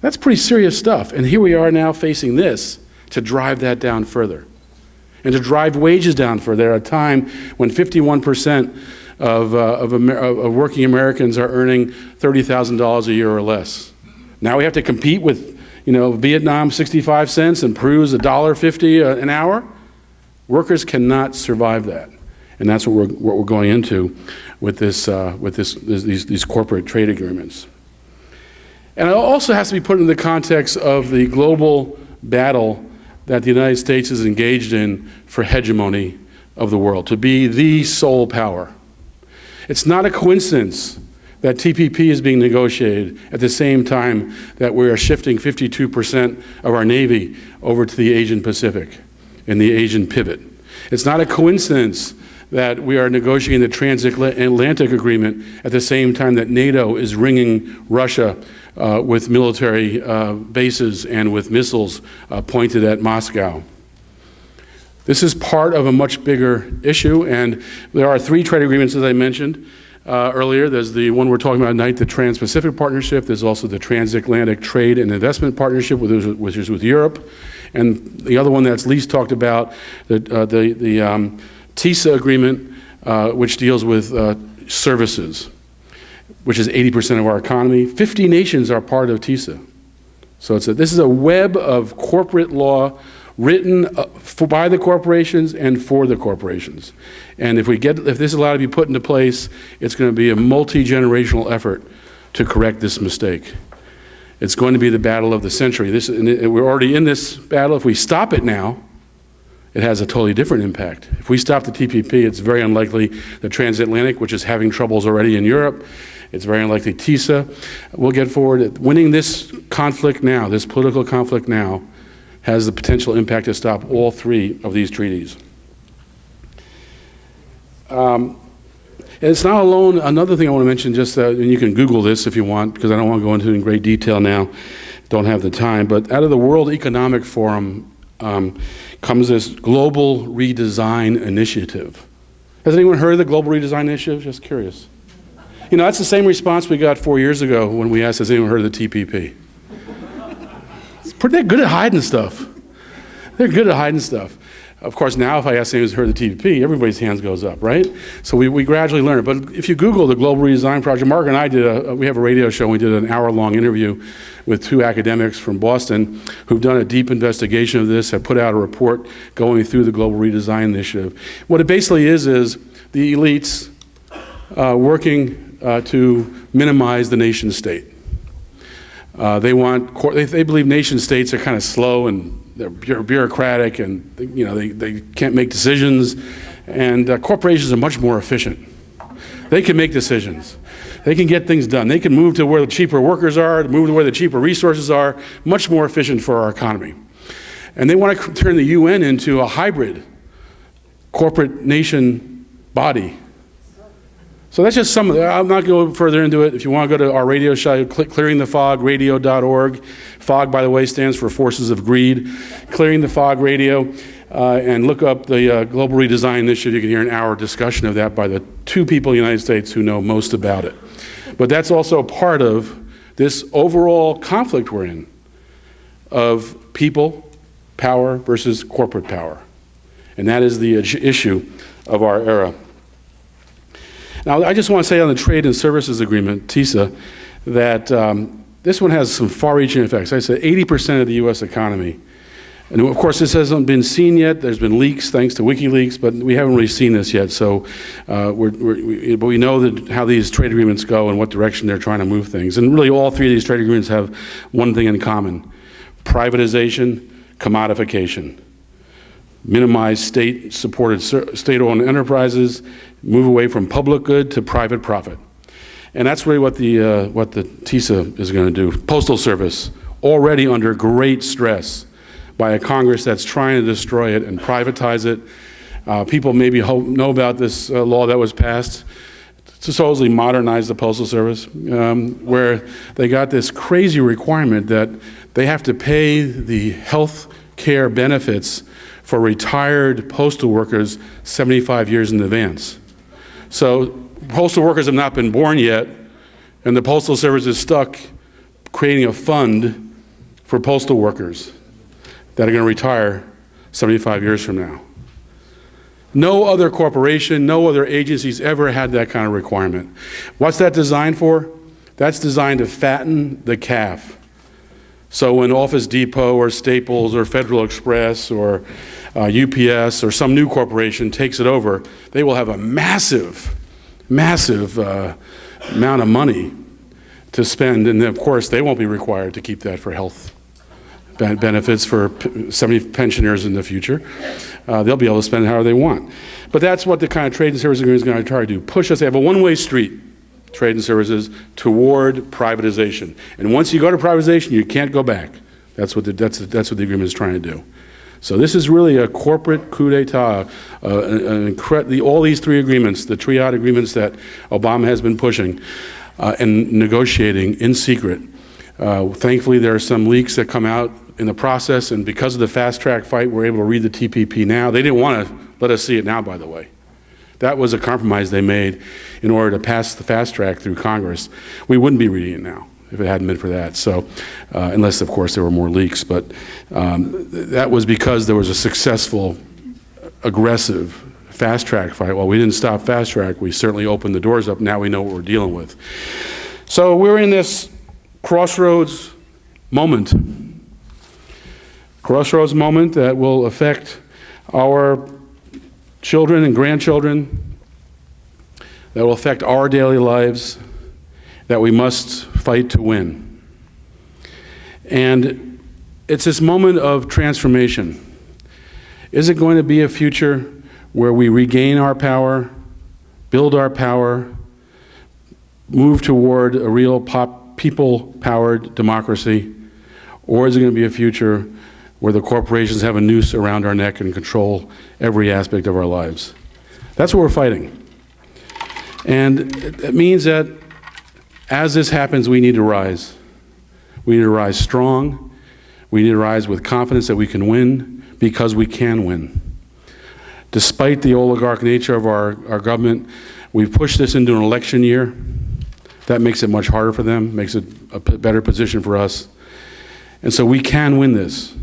E: That's pretty serious stuff. And here we are now facing this to drive that down further and to drive wages down further at a time when 51% of working Americans are earning $30,000 a year or less. Now we have to compete with Vietnam 65 cents and Peru's $1.50 an hour. Workers cannot survive that. And that's what we're going into with these corporate trade agreements. And it also has to be put in the context of the global battle that the United States is engaged in for hegemony of the world, to be the sole power. It's not a coincidence that TPP is being negotiated at the same time that we are shifting 52% of our Navy over to the Asian Pacific and the Asian pivot. It's not a coincidence that we are negotiating the transatlantic agreement at the same time that NATO is ringing Russia with military bases and with missiles pointed at Moscow. This is part of a much bigger issue, and there are 3 trade agreements, as I mentioned earlier. There's the one we're talking about tonight, the Trans-Pacific Partnership. There's also the Transatlantic Trade and Investment Partnership, which is with Europe. And the other one that's least talked about, the TISA agreement, which deals with services, which is 80% of our economy. 50 nations are part of TISA. So this is a web of corporate law written by the corporations and for the corporations. And if this is allowed to be put into place, it's going to be a multi-generational effort to correct this mistake. It's going to be the battle of the century. We're already in this battle. If we stop it now, it has a totally different impact. If we stop the TPP, it's very unlikely the transatlantic, which is having troubles already in Europe, it's very unlikely TISA will get forward. Winning this conflict now, this political conflict now, has the potential impact to stop all 3 of these treaties. And it's not alone. Another thing I want to mention, and you can Google this if you want, because I don't want to go into it in great detail now, don't have the time, but out of the World Economic Forum comes this Global Redesign Initiative. Has anyone heard of the Global Redesign Initiative? Just curious. That's the same response we got 4 years ago when we asked, has anyone heard of the TPP? They're good at hiding stuff. They're good at hiding stuff. Of course, now if I ask anyone's heard of the TPP, everybody's hands goes up, right? So we gradually learn it. But if you Google the Global Redesign Project, Mark and I we have a radio show, we did an hour-long interview with 2 academics from Boston who've done a deep investigation of this, have put out a report going through the Global Redesign Initiative. What it basically is the elites working to minimize the nation state. They believe nation states are kind of slow and they're bureaucratic and they can't make decisions, and corporations are much more efficient. They can make decisions. They can get things done. They can move to where the cheaper workers are, move to where the cheaper resources are, much more efficient for our economy. And they want to turn the UN into a hybrid corporate nation body. So that's just some of it. I'm not going to go further into it. If you want to go to our radio show, click clearingthefog.radio.org. FOG, by the way, stands for Forces of Greed. Clearing the Fog Radio, and look up the Global Redesign Initiative. You can hear an hour discussion of that by the 2 people in the United States who know most about it. But that's also part of this overall conflict we're in of people, power versus corporate power. And that is the issue of our era. Now, I just want to say on the Trade and Services Agreement, TISA, that this one has some far-reaching effects. I said 80% of the U.S. economy. And of course, this hasn't been seen yet. There's been leaks, thanks to WikiLeaks, but we haven't really seen this yet. So but we know how these trade agreements go and what direction they're trying to move things. And really, all 3 of these trade agreements have one thing in common: privatization, commodification. Minimize state-supported, state-owned enterprises, move away from public good to private profit. And that's really what the TISA is going to do. Postal Service, already under great stress by a Congress that's trying to destroy it and privatize it. People maybe know about this law that was passed to supposedly modernize the Postal Service, where they got this crazy requirement that they have to pay the health care benefits for retired postal workers 75 years in advance. So postal workers have not been born yet, and the Postal Service is stuck creating a fund for postal workers that are going to retire 75 years from now. No other corporation, no other agency's ever had that kind of requirement. What's that designed for? That's designed to fatten the calf. So when Office Depot or Staples or Federal Express or UPS or some new corporation takes it over, they will have a massive amount of money to spend, and of course they won't be required to keep that for health benefits for 70 pensioners in the future. They'll be able to spend it however they want. But that's what the kind of trade and service agreement is going to try to do. Push us. They have a one-way street, trade and services, toward privatization. And once you go to privatization, you can't go back. That's what the agreement is trying to do. So this is really a corporate coup d'etat. All these three agreements, the triad agreements that Obama has been pushing and negotiating in secret. Thankfully, there are some leaks that come out in the process, and because of the fast-track fight, we're able to read the TPP now. They didn't want to let us see it now, by the way. That was a compromise they made in order to pass the fast track through Congress. We wouldn't be reading it now if it hadn't been for that. So, unless, of course, there were more leaks. But that was because there was a successful, aggressive fast-track fight. While we didn't stop fast-track, we certainly opened the doors up. Now we know what we're dealing with. So we're in this crossroads moment that will affect our children and grandchildren, that will affect our daily lives, that we must fight to win. And it's this moment of transformation. Is it going to be a future where we regain our power, build our power, move toward a real people-powered democracy? Or is it going to be a future where the corporations have a noose around our neck and control every aspect of our lives? That's what we're fighting. And it means that as this happens, we need to rise. We need to rise strong. We need to rise with confidence that we can win, because we can win. Despite the oligarch nature of our government, we've pushed this into an election year. That makes it much harder for them, makes it a better position for us. And so we can win this.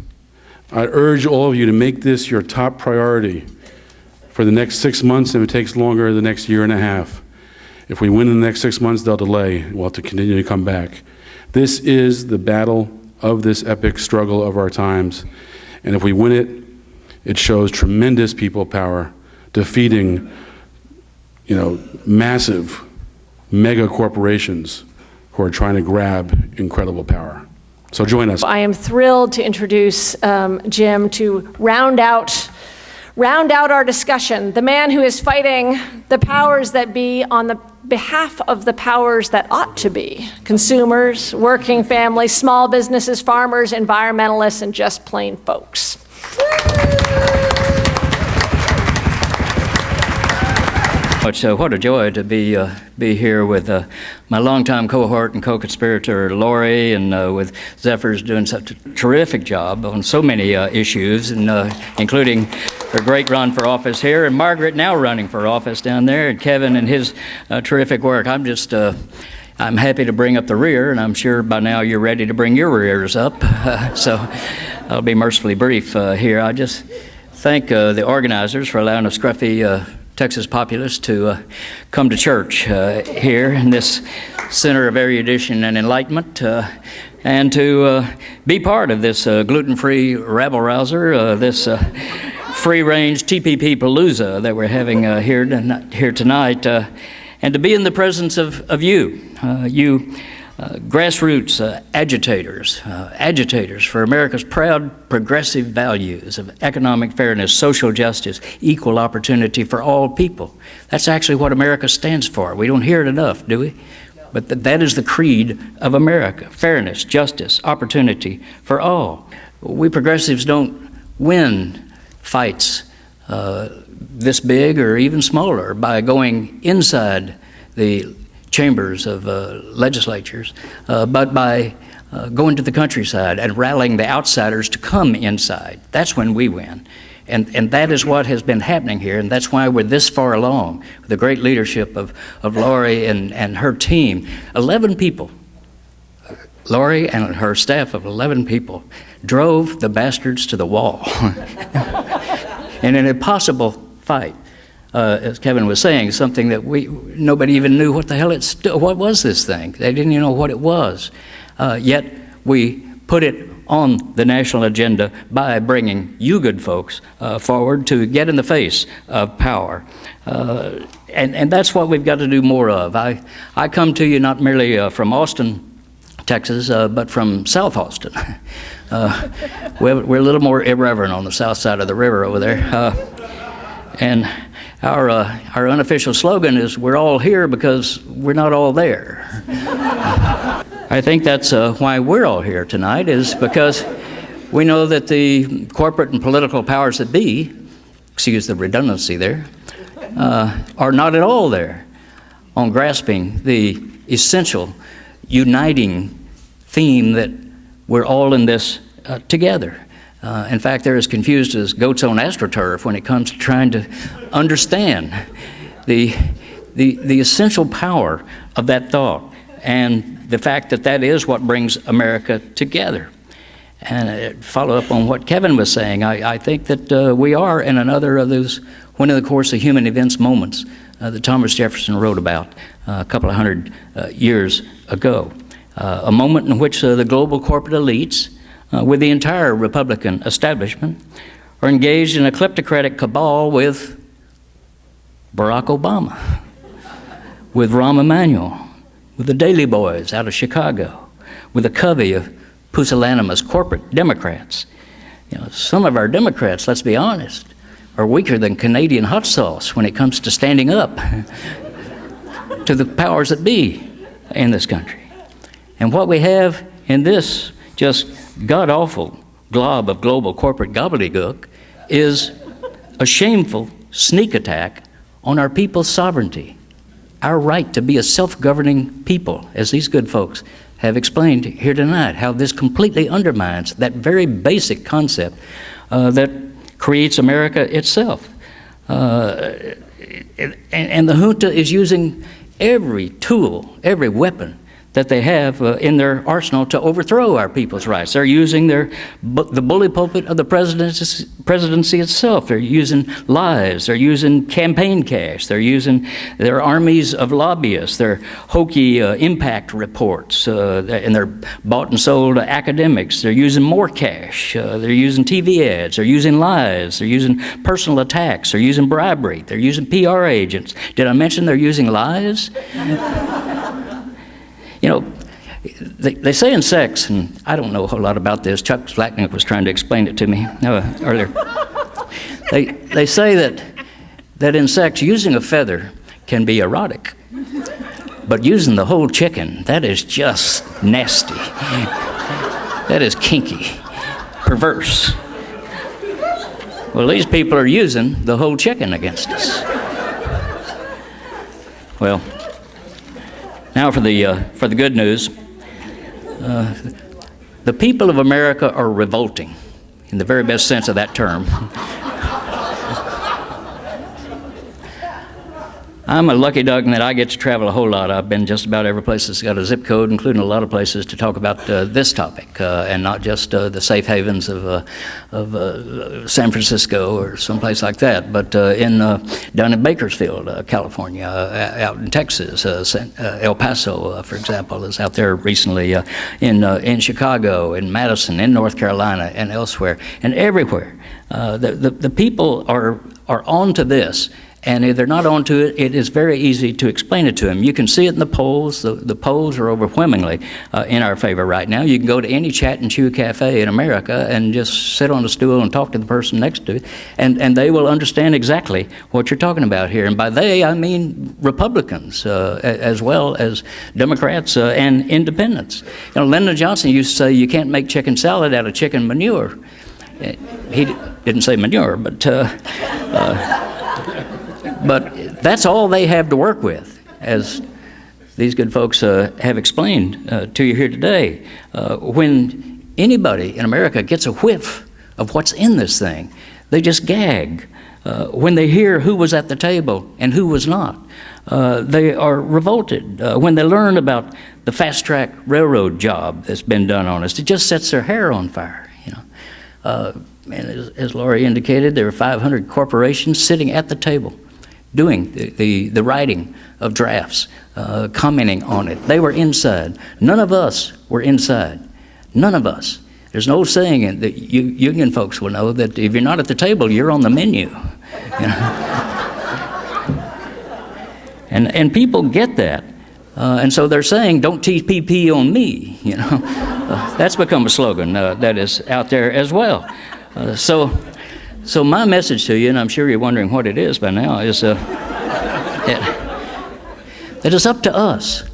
E: I urge all of you to make this your top priority for the next 6 months, and if it takes longer, the next year and a half. If we win in the next 6 months, they'll delay. We'll have to continue to come back. This is the battle of this epic struggle of our times. And if we win it, it shows tremendous people power, defeating, massive mega corporations who are trying to grab incredible power. So join us.
B: I am thrilled to introduce Jim to round out our discussion. The man who is fighting the powers that be on the behalf of the powers that ought to be: consumers, working families, small businesses, farmers, environmentalists, and just plain folks.
F: What a joy to be here with my longtime cohort and co-conspirator Lori, and with Zephyr's doing such a terrific job on so many issues, and including her great run for office here, and Margaret now running for office down there, and Kevin and his terrific work. I'm happy to bring up the rear, and I'm sure by now you're ready to bring your rears up. So I'll be mercifully brief here. I just thank the organizers for allowing a scruffy Texas populace to come to church here in this center of erudition and enlightenment, and to be part of this gluten-free rabble-rouser, this free-range TPP palooza that we're having here tonight, and to be in the presence of you grassroots agitators for America's proud progressive values of economic fairness, social justice, equal opportunity for all people. That's actually what America stands for. We don't hear it enough, do we? But that is the creed of America: fairness, justice, opportunity for all. We progressives don't win fights this big or even smaller by going inside the chambers of legislatures, but by going to the countryside and rallying the outsiders to come inside. That's when we win. And that is what has been happening here, and that's why we're this far along. With the great leadership of Lori and her team. 11 people, Lori and her staff of 11 people, drove the bastards to the wall in an impossible fight. As Kevin was saying, something that nobody even knew what the hell what was this thing. They didn't even know what it was. Yet we put it on the national agenda by bringing you good folks forward to get in the face of power. And that's what we've got to do more of. I come to you not merely from Austin, Texas, but from South Austin. We're a little more irreverent on the south side of the river over there. And our unofficial slogan is, we're all here because we're not all there. I think that's why we're all here tonight, is because we know that the corporate and political powers that be, excuse the redundancy there, are not at all there on grasping the essential, uniting theme that we're all in this together. In fact, they're as confused as goats on AstroTurf when it comes to trying to understand the essential power of that thought and the fact that that is what brings America together. And follow up on what Kevin was saying, I think that we are in another of those one of the course of human events moments that Thomas Jefferson wrote about a couple of hundred years ago. A moment in which the global corporate elites, with the entire Republican establishment, are engaged in a kleptocratic cabal with Barack Obama, with Rahm Emanuel, with the Daily Boys out of Chicago, with a covey of pusillanimous corporate Democrats. You know, some of our Democrats, let's be honest, are weaker than Canadian hot sauce when it comes to standing up to the powers that be in this country. And what we have in this just god-awful glob of global corporate gobbledygook is a shameful sneak attack on our people's sovereignty, our right to be a self-governing people, as these good folks have explained here tonight, how this completely undermines that very basic concept that creates America itself. And the junta is using every tool, every weapon that they have in their arsenal to overthrow our people's rights. They're using the bully pulpit of the presidency itself. They're using lies. They're using campaign cash. They're using their armies of lobbyists, their hokey impact reports, and they're bought and sold academics. They're using more cash. They're using TV ads. They're using lies. They're using personal attacks. They're using bribery. They're using PR agents. Did I mention they're using lies? You know, they say in sex, and I don't know a whole lot about this. Chuck Zlotnick was trying to explain it to me earlier. They say that in sex, using a feather can be erotic, but using the whole chicken, that is just nasty. That is kinky, perverse. Well, these people are using the whole chicken against us. Well, now for the good news. The people of America are revolting, in the very best sense of that term. I'm a lucky duck in that I get to travel a whole lot. I've been just about every place that's got a zip code, including a lot of places to talk about this topic, and not just the safe havens of San Francisco or someplace like that, but down in Bakersfield, California, out in Texas, El Paso, for example, is out there recently, in Chicago, in Madison, in North Carolina, and elsewhere, and everywhere. The people are onto this. And if they're not onto it, it is very easy to explain it to them. You can see it in the polls. The polls are overwhelmingly in our favor right now. You can go to any chat and chew cafe in America and just sit on a stool and talk to the person next to you, and they will understand exactly what you're talking about here. And by they, I mean Republicans as well as Democrats and independents. You know, Lyndon Johnson used to say you can't make chicken salad out of chicken manure. Didn't say manure, but that's all they have to work with, as these good folks have explained to you here today. When anybody in America gets a whiff of what's in this thing, they just gag. When they hear who was at the table and who was not, they are revolted. When they learn about the fast-track railroad job that's been done on us, it just sets their hair on fire. And as Laurie indicated, there are 500 corporations sitting at the table doing the writing of drafts, commenting on it. They were inside. None of us were inside. None of us. There's an old saying that you union folks will know that if you're not at the table, you're on the menu. And people get that. And so they're saying, don't TPP on me. That's become a slogan that is out there as well. So my message to you, and I'm sure you're wondering what it is by now, is that it's up to us.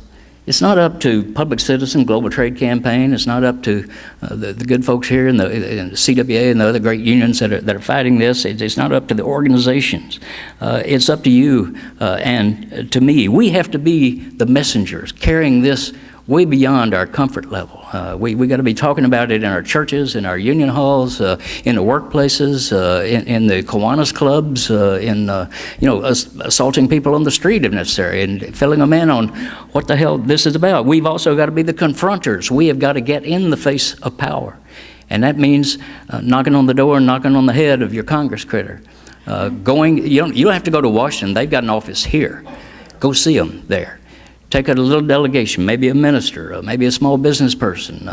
F: It's not up to Public Citizen, Global Trade Campaign. It's not up to the good folks here in the CWA and the other great unions that are fighting this. It's not up to the organizations. It's up to you and to me. We have to be the messengers carrying this way beyond our comfort level. We got to be talking about it in our churches, in our union halls, in the workplaces, in the Kiwanis clubs, assaulting people on the street if necessary, and filling them in on what the hell this is about. We've also got to be the confronters. We have got to get in the face of power. And that means knocking on the door and knocking on the head of your Congress critter. You don't have to go to Washington. They've got an office here. Go see them there. Take a little delegation, maybe a minister, maybe a small business person,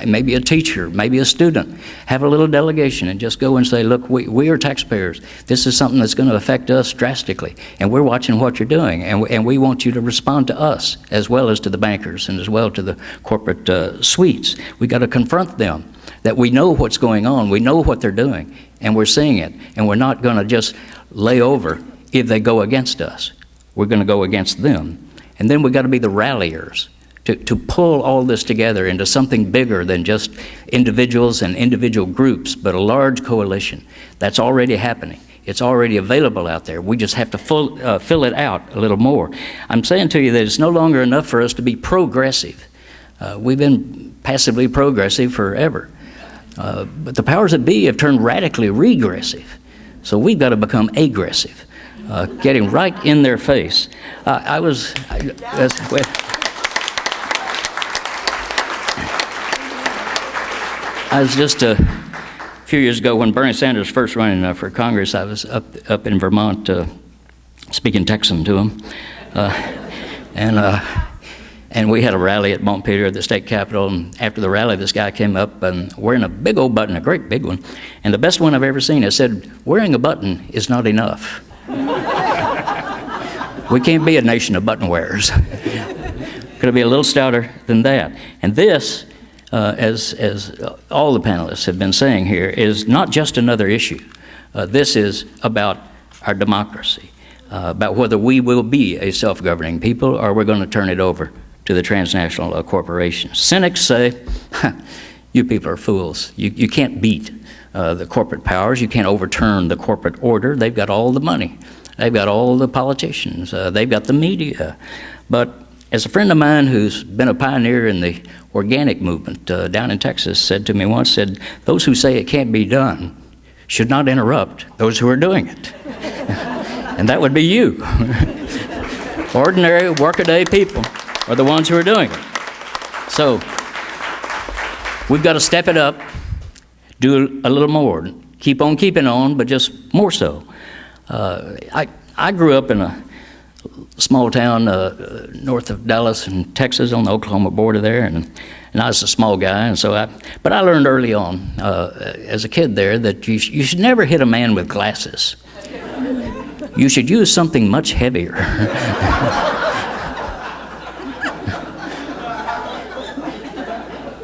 F: maybe a teacher, maybe a student. Have a little delegation and just go and say, look, we are taxpayers. This is something that's going to affect us drastically, and we're watching what you're doing, and we want you to respond to us as well as to the bankers and as well to the corporate suites. We got to confront them, that we know what's going on, we know what they're doing, and we're seeing it, and we're not going to just lay over if they go against us. We're going to go against them. And then we've got to be the ralliers to pull all this together into something bigger than just individuals and individual groups, but a large coalition. That's already happening. It's already available out there. We just have to fill it out a little more. I'm saying to you that it's no longer enough for us to be progressive. We've been passively progressive forever. But the powers that be have turned radically regressive. So we've got to become aggressive. Getting right in their face. I was just a few years ago when Bernie Sanders first running for Congress. I was up in Vermont speaking Texan to him, and we had a rally at Montpelier at the state capitol. And after the rally, this guy came up and wearing a big old button, a great big one, and the best one I've ever seen. It said, "Wearing a button is not enough." We can't be a nation of button wearers. Could be a little stouter than that. And this, as all the panelists have been saying here, is not just another issue. This is about our democracy, about whether we will be a self-governing people or we're going to turn it over to the transnational corporations. Cynics say, you people are fools. You can't beat the corporate powers. You can't overturn the corporate order. They've got all the money. They've got all the politicians. They've got the media. But as a friend of mine who's been a pioneer in the organic movement down in Texas said to me once, those who say it can't be done should not interrupt those who are doing it. And that would be you. Ordinary workaday people are the ones who are doing it. So we've got to step it up, do a little more, keep on keeping on, but just more so. I grew up in a small town north of Dallas in Texas on the Oklahoma border there, and I was a small guy, and but I learned early on as a kid there that you should never hit a man with glasses. You should use something much heavier.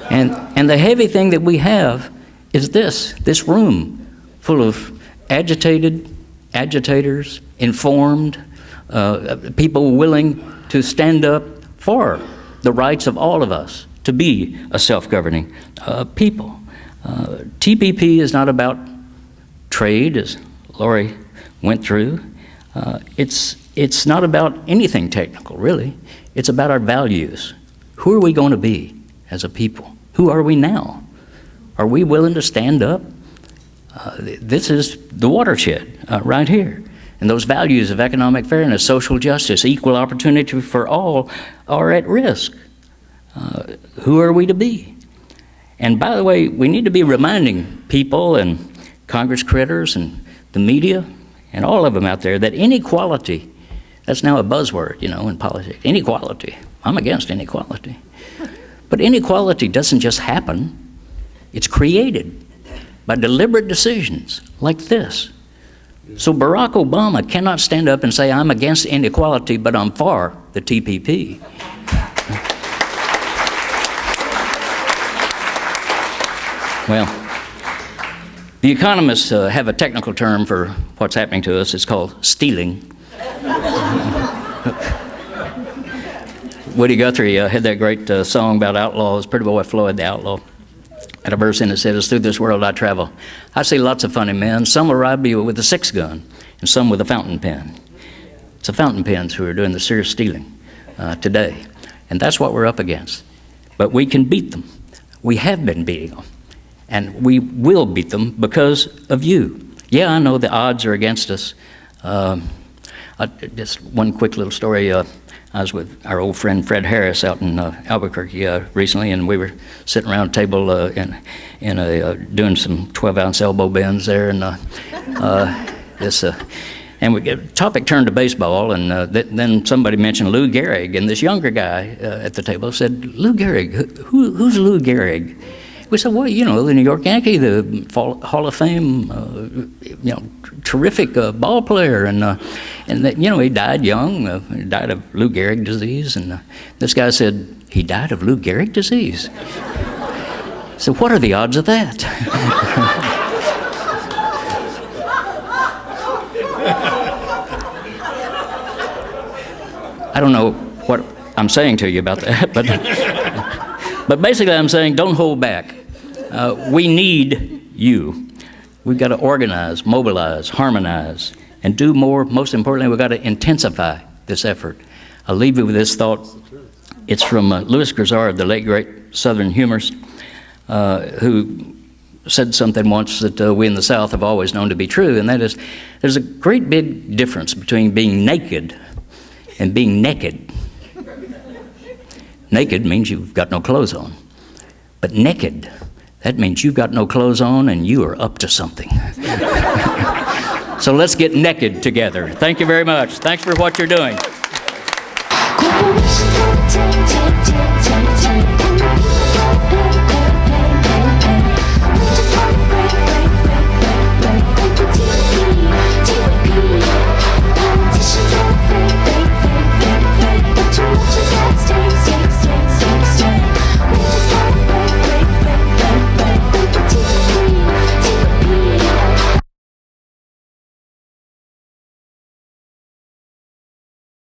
F: And the heavy thing that we have is this room full of agitators, informed, people willing to stand up for the rights of all of us to be a self-governing people. TPP is not about trade, as Lori went through. It's not about anything technical, really. It's about our values. Who are we going to be as a people? Who are we now? Are we willing to stand up? This is the watershed right here. And those values of economic fairness, social justice, equal opportunity for all are at risk. Who are we to be? And by the way, we need to be reminding people and Congress critters and the media and all of them out there that inequality, that's now a buzzword, in politics. Inequality. I'm against inequality. But inequality doesn't just happen. It's created by deliberate decisions like this. So Barack Obama cannot stand up and say, I'm against inequality, but I'm for the TPP. Well, the economists have a technical term for what's happening to us. It's called stealing. Woody Guthrie had that great song about outlaws, Pretty Boy Floyd the Outlaw. Had a verse in it that said, as through this world I travel, I see lots of funny men. Some will ride me with a 6-gun, and some with a fountain pen. It's the fountain pens who are doing the serious stealing today. And that's what we're up against. But we can beat them. We have been beating them. And we will beat them because of you. Yeah, I know the odds are against us. Just one quick little story. I was with our old friend Fred Harris out in Albuquerque recently, and we were sitting around a table doing some 12-ounce elbow bends there, and and the topic turned to baseball, and then somebody mentioned Lou Gehrig, and this younger guy at the table said, "Lou Gehrig, who's Lou Gehrig?" We said, well, the New York Yankee, the Hall of Fame, terrific ball player, and that, he died young. He died of Lou Gehrig disease, and this guy said, he died of Lou Gehrig disease? So what are the odds of that? I don't know what I'm saying to you about that, but basically I'm saying don't hold back. We need you. We've got to organize, mobilize, harmonize, and do more. Most importantly, we've got to intensify this effort. I'll leave you with this thought. It's from Louis Grizzard, the late great Southern humorist, who said something once that we in the South have always known to be true, and that is, there's a great big difference between being naked and being naked. Naked means you've got no clothes on. But naked, that means you've got no clothes on and you are up to something. So let's get naked together. Thank you very much. Thanks for what you're doing.